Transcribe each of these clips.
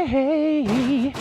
Hey!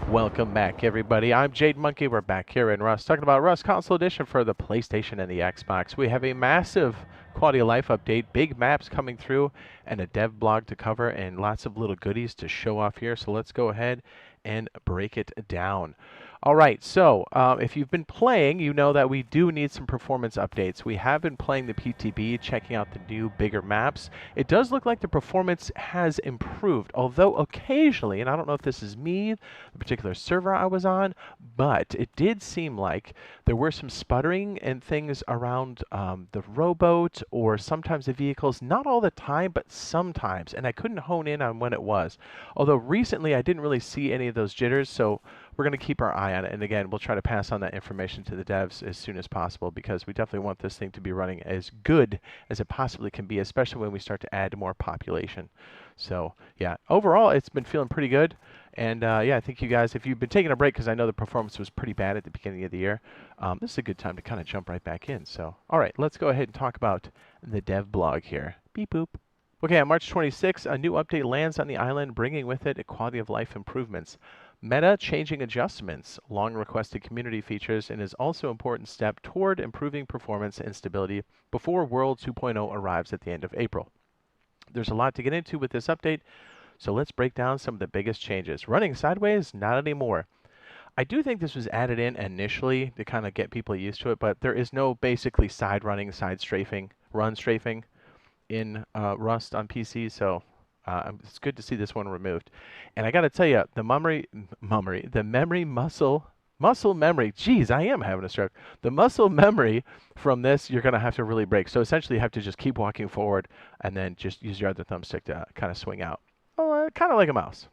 Welcome back, everybody. I'm Jade Monkey. We're back here in Rust, talking about Rust Console Edition for the PlayStation and the Xbox. We have a massive quality of life update, big maps coming through, and a dev blog to cover, and lots of little goodies to show off here. So let's go ahead and break it down. All right, so if you've been playing, you know that we do need some performance updates. We have been playing the PTB, checking out the new, bigger maps. It does look like the performance has improved, although occasionally, and I don't know if this is me, the particular server I was on, but it did seem like there were some sputtering and things around the rowboat or sometimes the vehicles, not all the time, but sometimes, and I couldn't hone in on when it was. Although recently I didn't really see any of those jitters, so we're going to keep our eye on it, and again, we'll try to pass on that information to the devs as soon as possible, because we definitely want this thing to be running as good as it possibly can be, especially when we start to add more population. So yeah, overall it's been feeling pretty good, and yeah, I think you guys, if you've been taking a break, because I know the performance was pretty bad at the beginning of the year, this is a good time to kind of jump right back in. So all right, let's go ahead and talk about the dev blog here. Beep boop. Okay, on March 26th, a new update lands on the island, bringing with it a quality of life improvements. Meta changing adjustments, long requested community features, and is also an important step toward improving performance and stability before World 2.0 arrives at the end of April. There's a lot to get into with this update, so let's break down some of the biggest changes. Running sideways, not anymore. I do think this was added in initially to kind of get people used to it, but there is no basically side running, side strafing, run strafing in Rust on PC, so it's good to see this one removed. And I got to tell you, the memory muscle memory. Geez, I am having a stroke. The muscle memory from this, you're going to have to really break. So essentially, you have to just keep walking forward and then just use your other thumbstick to kind of swing out. Kind of like a mouse.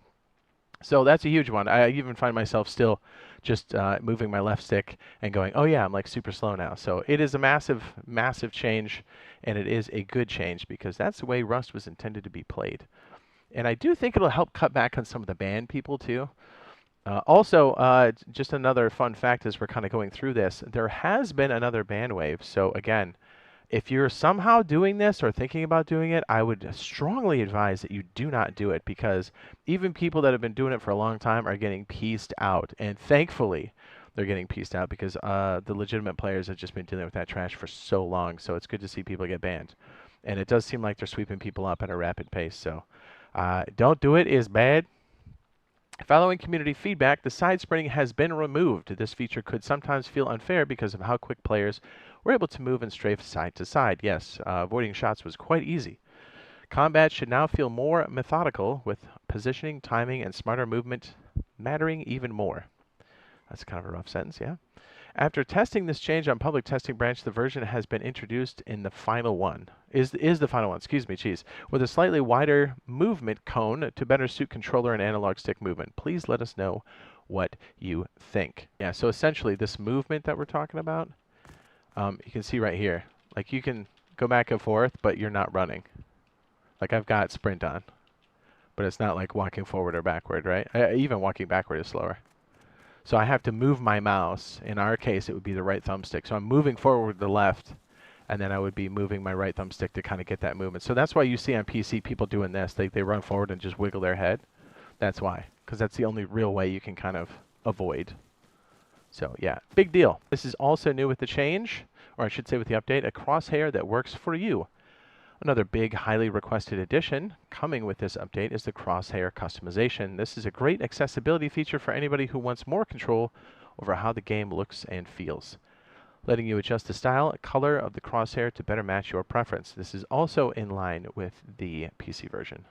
So that's a huge one. I even find myself still just moving my left stick and going, oh yeah, I'm like super slow now. So it is a massive, massive change, and it is a good change because that's the way Rust was intended to be played. And I do think it'll help cut back on some of the banned people too. Also, just another fun fact as we're kind of going through this, there has been another ban wave. So again, if you're somehow doing this or thinking about doing it, I would strongly advise that you do not do it, because even people that have been doing it for a long time are getting pieced out. And thankfully, they're getting pieced out because the legitimate players have just been dealing with that trash for so long. So it's good to see people get banned. And it does seem like they're sweeping people up at a rapid pace. So don't do it is bad. Following community feedback, the side sprinting has been removed. This feature could sometimes feel unfair because of how quick players were able to move and strafe side to side. Yes, avoiding shots was quite easy. Combat should now feel more methodical, with positioning, timing, and smarter movement mattering even more. That's kind of a rough sentence, yeah? After testing this change on public testing branch, the version has been introduced in the final one. Is the final one, excuse me, geez. With a slightly wider movement cone to better suit controller and analog stick movement. Please let us know what you think. Yeah, so essentially this movement that we're talking about, you can see right here. Like you can go back and forth, but you're not running. Like I've got sprint on, but it's not like walking forward or backward, right? Even walking backward is slower. So I have to move my mouse. In our case, it would be the right thumbstick. So I'm moving forward with the left, and then I would be moving my right thumbstick to kind of get that movement. So that's why you see on PC people doing this. They run forward and just wiggle their head. That's why, because that's the only real way you can kind of avoid. So yeah, big deal. This is also new with the change, or I should say with the update, a crosshair that works for you. Another big, highly requested addition coming with this update is the crosshair customization. This is a great accessibility feature for anybody who wants more control over how the game looks and feels, letting you adjust the style and color of the crosshair to better match your preference. This is also in line with the PC version.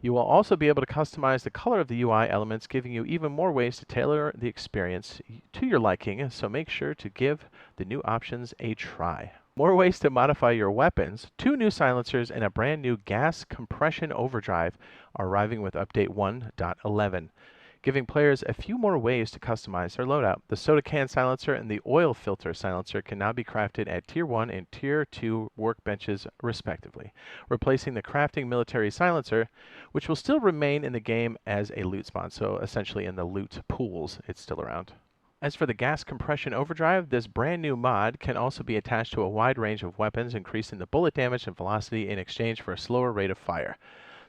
You will also be able to customize the color of the UI elements, giving you even more ways to tailor the experience to your liking, so make sure to give the new options a try. More ways to modify your weapons, 2 new silencers, and a brand new gas compression overdrive are arriving with update 1.11, giving players a few more ways to customize their loadout. The soda can silencer and the oil filter silencer can now be crafted at Tier 1 and Tier 2 workbenches, respectively, replacing the crafting military silencer, which will still remain in the game as a loot spawn. So essentially in the loot pools, it's still around. As for the gas compression overdrive, this brand new mod can also be attached to a wide range of weapons, increasing the bullet damage and velocity in exchange for a slower rate of fire.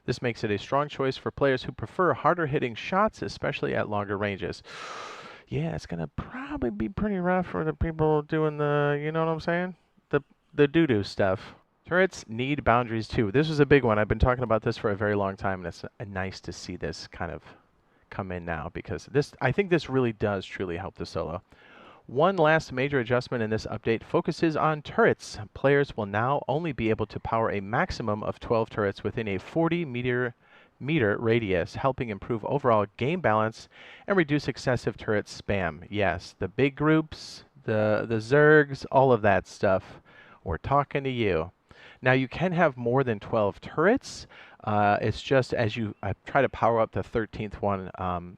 This makes it a strong choice for players who prefer harder hitting shots, especially at longer ranges. Yeah, it's gonna probably be pretty rough for the people doing the, you know what I'm saying? The doo-doo stuff. Turrets need boundaries too. This was a big one. I've been talking about this for a very long time, and it's nice to see this kind of come in now because I think this really does truly help the solo. One last major adjustment in this update focuses on turrets. Players will now only be able to power a maximum of 12 turrets within a 40-meter radius, helping improve overall game balance and reduce excessive turret spam. Yes, the big groups, the Zergs, all of that stuff. We're talking to you. Now you can have more than 12 turrets. It's just as you try to power up the 13th one,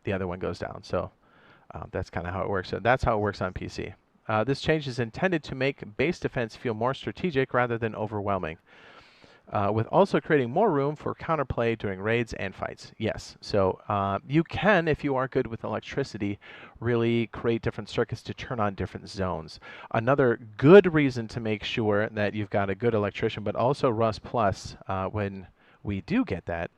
the other one goes down. So that's kind of how it works. So that's how it works on PC. This change is intended to make base defense feel more strategic rather than overwhelming, with also creating more room for counterplay during raids and fights. Yes, so you can, if you are good with electricity, really create different circuits to turn on different zones. Another good reason to make sure that you've got a good electrician, but also Rust Plus, when we do get that,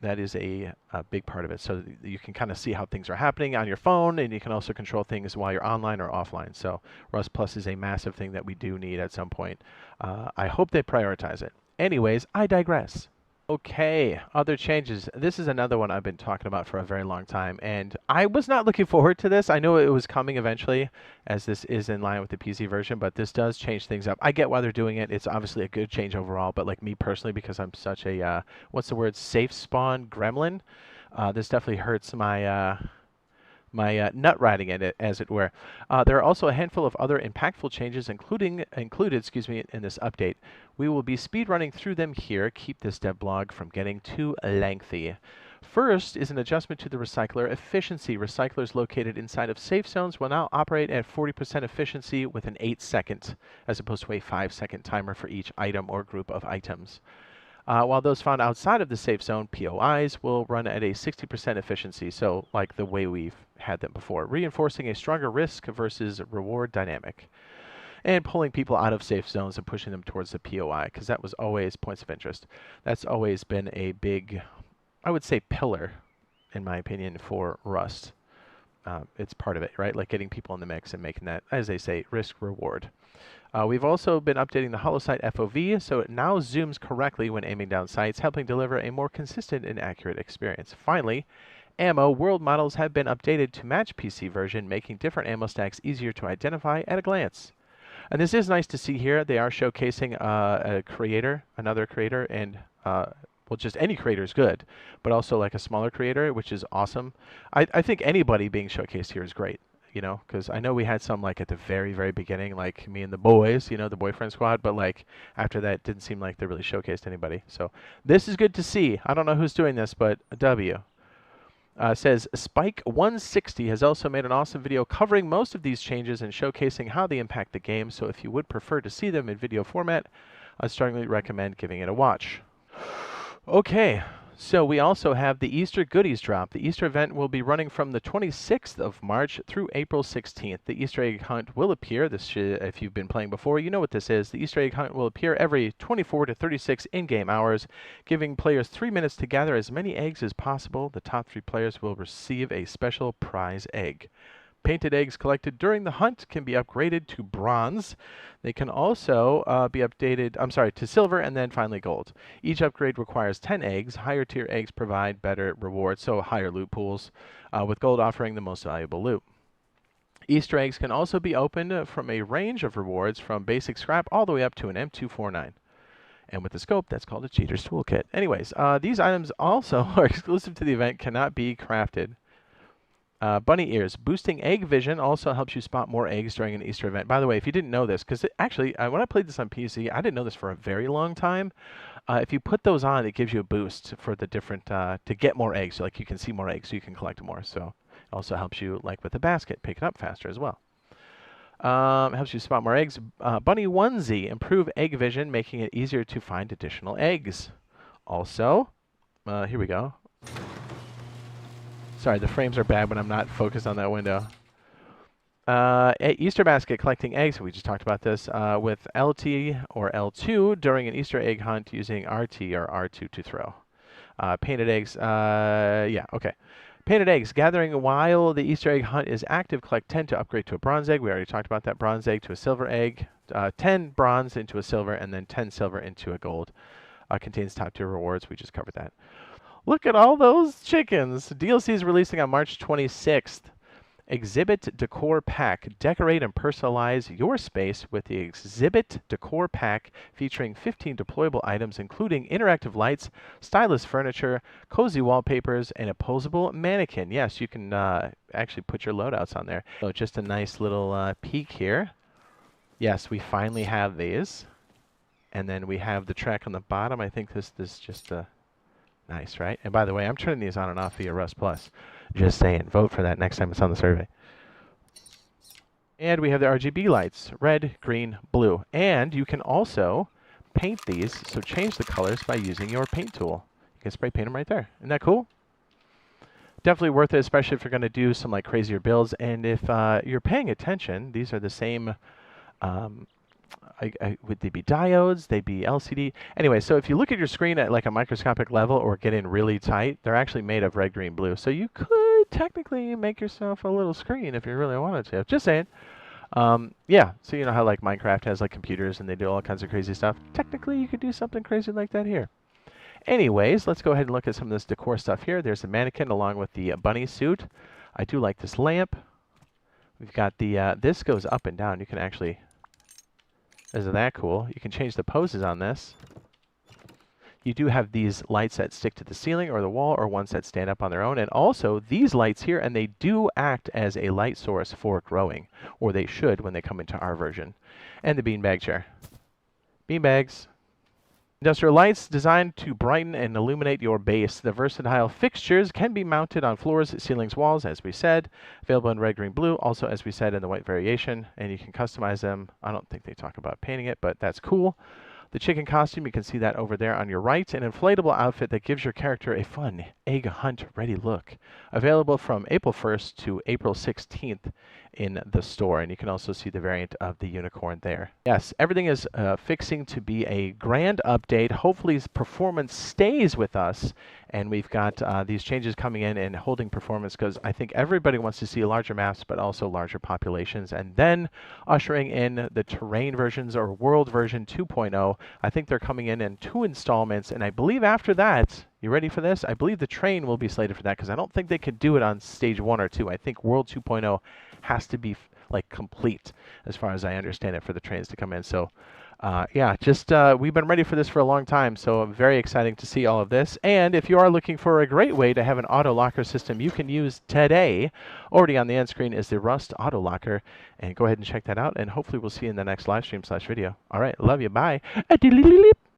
that is a big part of it. So you can kind of see how things are happening on your phone, and you can also control things while you're online or offline. So Rust Plus is a massive thing that we do need at some point. I hope they prioritize it. Anyways, I digress. Okay, other changes. This is another one I've been talking about for a very long time, and I was not looking forward to this. I knew it was coming eventually, as this is in line with the PC version, but this does change things up. I get why they're doing it. It's obviously a good change overall, but like me personally, because I'm such a, what's the word, safe spawn gremlin, this definitely hurts my nut riding in it, as it were. There are also a handful of other impactful changes included in this update. We will be speed running through them here. Keep this devblog from getting too lengthy. First is an adjustment to the recycler efficiency. Recyclers located inside of safe zones will now operate at 40% efficiency with an 8-second, as opposed to a 5-second timer for each item or group of items. While those found outside of the safe zone, POIs, will run at a 60% efficiency, so like the way we've had them before, reinforcing a stronger risk versus reward dynamic, and pulling people out of safe zones and pushing them towards the POI, because that was always points of interest. That's always been a big, I would say, pillar, in my opinion, for Rust. It's part of it, right? Like getting people in the mix and making that, as they say, risk-reward. We've also been updating the HoloSight FOV, so it now zooms correctly when aiming down sights, helping deliver a more consistent and accurate experience. Finally, ammo world models have been updated to match PC version, making different ammo stacks easier to identify at a glance. And this is nice to see here. They are showcasing another creator, and well, just any creator is good, but also like a smaller creator, which is awesome. I think anybody being showcased here is great. You know, because I know we had some like at the very, very beginning, like me and the boys, you know, the boyfriend squad, but like after that, it didn't seem like they really showcased anybody. So this is good to see. I don't know who's doing this, but a W. Says Spike 160 has also made an awesome video covering most of these changes and showcasing how they impact the game. So if you would prefer to see them in video format, I strongly recommend giving it a watch. Okay. So we also have the Easter goodies drop. The Easter event will be running from the 26th of March through April 16th. The Easter egg hunt will appear. If you've been playing before, you know what this is. The Easter egg hunt will appear every 24 to 36 in-game hours, giving players 3 minutes to gather as many eggs as possible. The top 3 players will receive a special prize egg. Painted eggs collected during the hunt can be upgraded to bronze. They can also be updated, to silver and then finally gold. Each upgrade requires 10 eggs. Higher tier eggs provide better rewards, so higher loot pools, with gold offering the most valuable loot. Easter eggs can also be opened from a range of rewards from basic scrap all the way up to an M249. And with the scope, that's called a cheater's toolkit. Anyways, these items also are exclusive to the event, cannot be crafted. Bunny ears. Boosting egg vision also helps you spot more eggs during an Easter event. By the way, if you didn't know this, because actually, when I played this on PC, I didn't know this for a very long time. If you put those on, it gives you a boost for the different, to get more eggs. So like you can see more eggs, so you can collect more. So it also helps you, like with the basket, pick it up faster as well. Helps you spot more eggs. Bunny onesie. Improve egg vision, making it easier to find additional eggs. Also, here we go. Sorry, the frames are bad when I'm not focused on that window. Easter basket, collecting eggs. We just talked about this with LT or L2 during an Easter egg hunt using RT or R2 to throw. Painted eggs. Yeah, okay. Painted eggs. Gathering while the Easter egg hunt is active. Collect 10 to upgrade to a bronze egg. We already talked about that. Bronze egg to a silver egg. 10 bronze into a silver, and then 10 silver into a gold. Contains top tier rewards. We just covered that. Look at all those chickens. DLC is releasing on March 26th. Exhibit Decor Pack. Decorate and personalize your space with the Exhibit Decor Pack featuring 15 deployable items including interactive lights, stylish furniture, cozy wallpapers, and a posable mannequin. Yes, you can actually put your loadouts on there. So just a nice little peek here. Yes, we finally have these. And then we have the track on the bottom. I think this is just nice, right? And by the way, I'm turning these on and off via Rust Plus. Just saying, vote for that next time it's on the survey. And we have the RGB lights, red, green, blue. And you can also paint these, so change the colors by using your paint tool. You can spray paint them right there. Isn't that cool? Definitely worth it, especially if you're going to do some like crazier builds. And if you're paying attention, these are the same, would they be diodes? They'd be LCD. Anyway, so if you look at your screen at like a microscopic level or get in really tight, they're actually made of red, green, blue. So you could technically make yourself a little screen if you really wanted to. Just saying. Yeah, so you know how like Minecraft has like computers and they do all kinds of crazy stuff? Technically, you could do something crazy like that here. Anyways, let's go ahead and look at some of this decor stuff here. There's the mannequin along with the bunny suit. I do like this lamp. We've got the, this goes up and down. You can actually... Isn't that cool? You can change the poses on this. You do have these lights that stick to the ceiling or the wall or ones that stand up on their own. And also these lights here, and they do act as a light source for growing. Or they should when they come into our version. And the beanbag chair. Beanbags. Industrial lights designed to brighten and illuminate your base. The versatile fixtures can be mounted on floors, ceilings, walls, as we said. Available in red, green, blue. Also, as we said, in the white variation. And you can customize them. I don't think they talk about painting it, but that's cool. The chicken costume, you can see that over there on your right. An inflatable outfit that gives your character a fun egg hunt ready look. Available from April 1st to April 16th in the store. And you can also see the variant of the unicorn there. Yes, everything is fixing to be a grand update. Hopefully performance stays with us. And we've got these changes coming in and holding performance because I think everybody wants to see larger maps but also larger populations. And then ushering in the terrain versions or world version 2.0. I think they're coming in 2 installments. And I believe after that, you ready for this? I believe the train will be slated for that because I don't think they could do it on stage 1 or 2. I think World 2.0 has to be like complete as far as I understand it for the trains to come in. So yeah, just we've been ready for this for a long time, so very exciting to see all of this. And if you are looking for a great way to have an auto locker system you can use today, already on the end screen is the Rust Auto Locker. And go ahead and check that out, and hopefully we'll see you in the next live stream /video. All right, love you, bye.